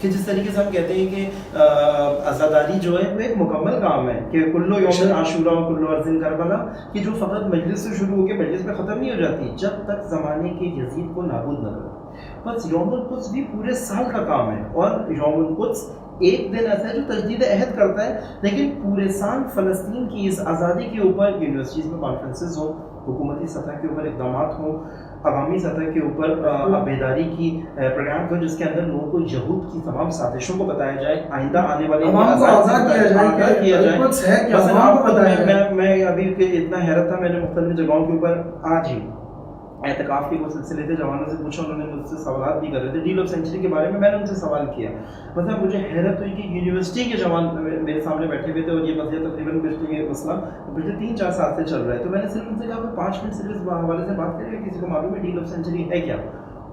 کہ جس طریقے سے ہم کہتے ہیں کہ عزاداری جو ہے وہ ایک مکمل کام ہے کہ کلو یوم عاشورا و کلو ارض کربلا، کہ جو فقط مجلس سے شروع ہو کے مجلس میں ختم نہیں ہو جاتی جب تک زمانے کے یزید کو نابود نہ کرو۔ بس یوم القدس بھی پورے سال کا کام ہے، اور یوم القدس ایک دن ایسا ہے جو تجدید عہد کرتا ہے، لیکن پورے سال فلسطین کی اس آزادی کے اوپر یونیورسٹیز میں کانفرنسز ہوں، حکومتی سطح کے اوپر اقدامات ہوں، عوامی سطح کے اوپر بیداری کی پروگرام ہو جس کے اندر لوگوں کو یہود کی تمام سازشوں کو بتایا جائے، آئندہ آنے والے کیا جائے۔ میں ابھی اتنا حیرت تھا، میں نے مختلف جگہوں کے اوپر آج ہی اعتکاف کے وہ سلسلے تھے، جوانوں سے پوچھا، انہوں نے مجھ سے سوالات بھی کر رہے تھے ڈیل آف سینچری کے بارے میں نے ان سے سوال کیا۔ مطلب مجھے حیرت ہوئی کہ یونیورسٹی کے جوان میرے سامنے بیٹھے ہوئے تھے، اور یہ مسئلہ تقریباً پچھلے مسئلہ پچھلے 3-4 سال سے چل رہا ہے۔ تو میں نے صرف ان سے کہا کہ 5 منٹ صرف اس حوالے سے بات کریں، کسی کو معلوم ہے ڈیل آف سینچری ہے کیا؟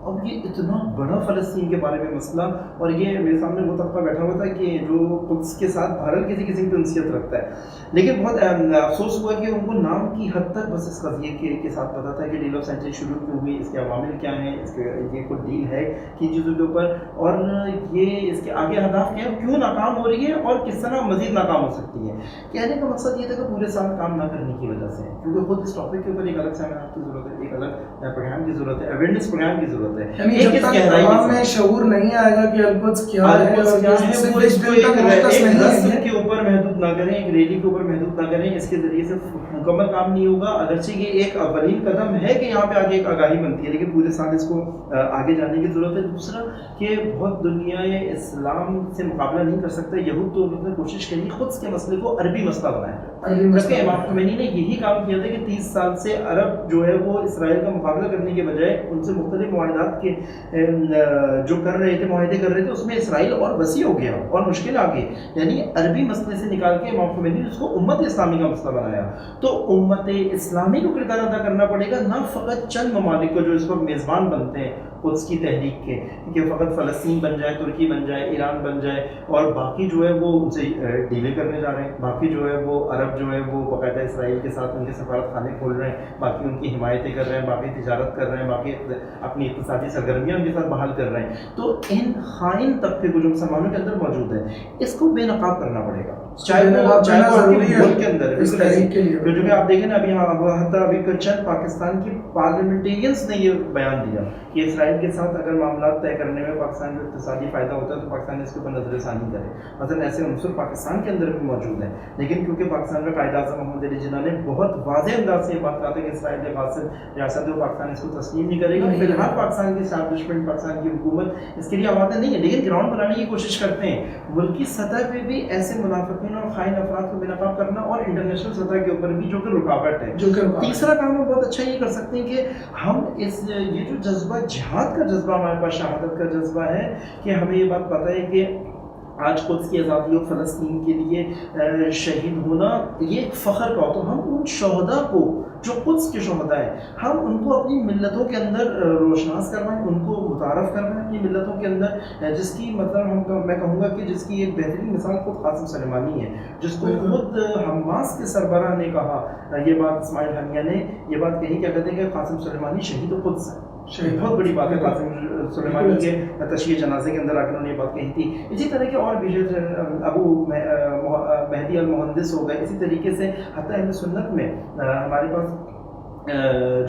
اب یہ اتنا بڑا فلسطین کے بارے میں مسئلہ، اور یہ میرے سامنے وہ طبقہ بیٹھا ہوا تھا کہ جو قدس کے ساتھ بھارت کسی قسم کی انسیت رکھتا ہے، لیکن بہت افسوس ہوا کہ ان کو نام کی حد تک بس اس قضیے کے ساتھ پتا تھا کہ ڈیل آف سینچری شروع کیوں ہوئی، اس کے عوامل کیا ہیں، اس کے یہ کوئی ڈیل ہے کن چیزوں کے اوپر، اور یہ اس کے آگے اہداف کیا ہے، کیوں ناکام ہو رہی ہے اور کس طرح مزید ناکام ہو سکتی ہے۔ کہنے کا مقصد یہ تھا کہ پورے سال کام نہ کرنے کی وجہ سے، کیونکہ خود اس ٹاپک کے اوپر ایک الگ سیمینار کی ضرورت ہے، ایک الگ پروگرام کی ضرورت ہے، اویئرنیس پروگرام کی ضرورت ہے۔ عوام میں شعور نہیں آئے گا کہ القدس کیا ہے، وہ اس کو ایک رسم کے اوپر محدود نہ کریں، ایک ریلی کے اوپر محدود نہ کریں، اس کے ذریعے سے مکمل کام نہیں ہوگا۔ اگرچہ یہ ایک اولین قدم ہے کہ یہاں پہ آگے ایک آگاہی بنتی ہے، لیکن پورے سال اس کو آگے جانے کی ضرورت ہے۔ دوسرا کہ بہت دنیا اسلام سے مقابلہ نہیں کر سکتا، یہود تو انہوں نے کوشش کری خود کے مسئلے کو عربی مسئلہ بنایا، جبکہ امام خمینی نے یہی کام کیا تھا کہ 30 سال سے عرب جو ہے وہ اسرائیل کا مقابلہ کرنے کے بجائے ان سے مختلف معاہدات کے جو کر رہے تھے، معاہدے کر رہے تھے، اس میں اسرائیل اور وسیع ہو گیا اور مشکل آ گئی، یعنی عربی مسئلے سے نکال کے امام خمینی نے اس کو امت اسلامی کا مسئلہ بنایا۔ تو امت اسلامی کو کردار ادا کرنا پڑے گا، نہ فقط چند ممالک کو جو اس وقت میزبان بنتے ہیں قدس کی تحریک کے، کہ فقط فلسطین بن جائے، ترکی بن جائے، ایران بن جائے، اور باقی جو ہے وہ ان سے ڈیلیں کرنے جا رہے ہیں، باقی جو ہے وہ عرب جو ہے وہ باقاعدہ اسرائیل کے ساتھ ان کے سفارت خانے کھول رہے ہیں، باقی ان کی حمایتیں کر رہے ہیں، باقی تجارت کر رہے ہیں، باقی اپنی اقتصادی سرگرمیاں ان کے ساتھ بحال کر رہے ہیں۔ تو ان خائن طبقے کو جو مسلمانوں کے اندر موجود ہے، اس کو بے نقاب کرنا پڑے گا، چاہے وہ ملک کے اندر ہے۔ جو کہ آپ دیکھیں نا، ابھی حتیٰ ابھی چند پاکستان کی پارلیمنٹیرینس نے یہ بیان دیا کہ اسرائیل کے ساتھ اگر معاملات طے کرنے میں پاکستان کو اقتصادی فائدہ ہوتا ہے تو پاکستان اس کے اوپر نظر ثانی کرے۔ مثلا ایسے عنصر پاکستان کے اندر بھی موجود ہیں، لیکن کیونکہ پاکستان میں قائد اعظم محمد علی جناح نے بہت واضح انداز سے یہ بات کہا تھا کہ اسرائیل ایک فاسد ریاست ہے، پاکستان اس کو تسلیم نہیں کرے گا۔ فی الحال پاکستان کی اسٹیبلشمنٹ، پاکستان کی حکومت اس کے لیے آمادہ نہیں ہے، لیکن گراؤنڈ بنانے کی کوشش کرتے ہیں۔ ملکی سطح پہ بھی ایسے منافقین اور خائن افراد کو بے نقاب کرنا، اور انٹرنیشنل سطح کے اوپر بھی جو کہ رکاوٹ ہے۔ تیسرا کام ہم بہت اچھا یہ کر سکتے ہیں کہ ہم یہ جو جذبہ جہاد کا جذبہ ہمارے پاس، شہادت کا جذبہ ہے، کہ ہمیں یہ بات پتہ ہے کہ آج قدس کی آزادی اور فلسطین کے لیے شہید ہونا یہ ایک فخر کا ہو، تو ہم ان شہداء کو جو قدس کے شہداء ہیں، ہم ان کو اپنی ملتوں کے اندر روشناس کروائیں، ان کو متعارف کروائیں اپنی ملتوں کے اندر، جس کی مطلب میں کہوں گا کہ جس کی ایک بہترین مثال خود قاسم سلیمانی ہے، جس کو خود حماس کے سربراہ نے کہا یہ بات، اسماعیل ہنیہ نے یہ بات کہی، کیا کہتے ہیں کہ قاسم سلیمانی شہید قدس ہے۔ بہت بڑی بات ہے قاسم سلیمانی کے تشییع جنازے کے اندر آ کے انہوں نے یہ بات کہی تھی۔ اسی طرح کے اور بھی ابو مہدی المہندس ہو گئے، اسی طریقے سے حتیٰ اہل سنت میں ہمارے پاس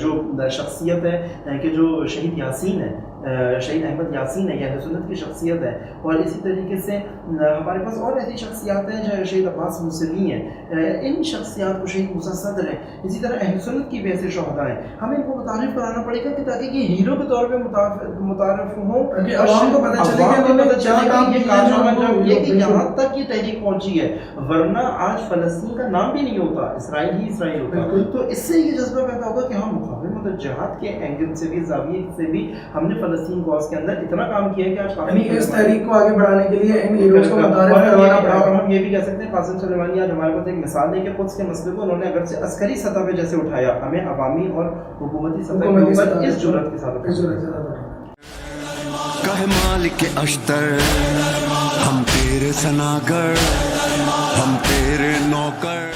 جو شخصیت ہے کہ جو شہید یاسین ہے، شہید احمد یاسین ہے، یہ اہل سنت کی شخصیت ہے، اور اسی طریقے سے ہمارے پاس اور ایسی شخصیات ہیں جو شہید عباس موسوی ہیں، ان شخصیات کو شہید موسیٰ صدر ہیں، اسی طرح اہل سنت کی بھی ایسے شہداء ہیں۔ ہمیں ان کو متعارف کرانا پڑے گا کہ تاکہ یہ ہیرو کے طور پہ متعارف ہوں، عوام کو پتہ چلے کہ یہاں تک یہ تحریک پہنچی ہے، ورنہ آج فلسطین کا نام بھی نہیں ہوتا، اسرائیل ہی اسرائیل ہوتا۔ تو اس سے یہ جذبہ پیدا ہوگا کہ ہم مقاومت جہاد کے اینگل سے بھی، زاویے سے بھی ہم نے فلسطین کاز کے اندر اتنا کام کیا ہے کہ آج اس تحریک کو آگے بڑھانے کے لیے ان ہیروز کو متعارف کروانا پڑا۔ اور ہم یہ بھی کہہ سکتے ہیں قاسم سلیمانی آج ہمارے پاس ایک مثال ہے کہ قدس کے مسئلے کو انہوں نے اگرچہ عسکری سطح پہ جیسے اٹھایا، ہمیں عوامی اور حکومتی سطح کے اوپر اس جرأت کے ساتھ کہے مالک اشتر ہم تیرے سناگر ہم تیرے نوکر۔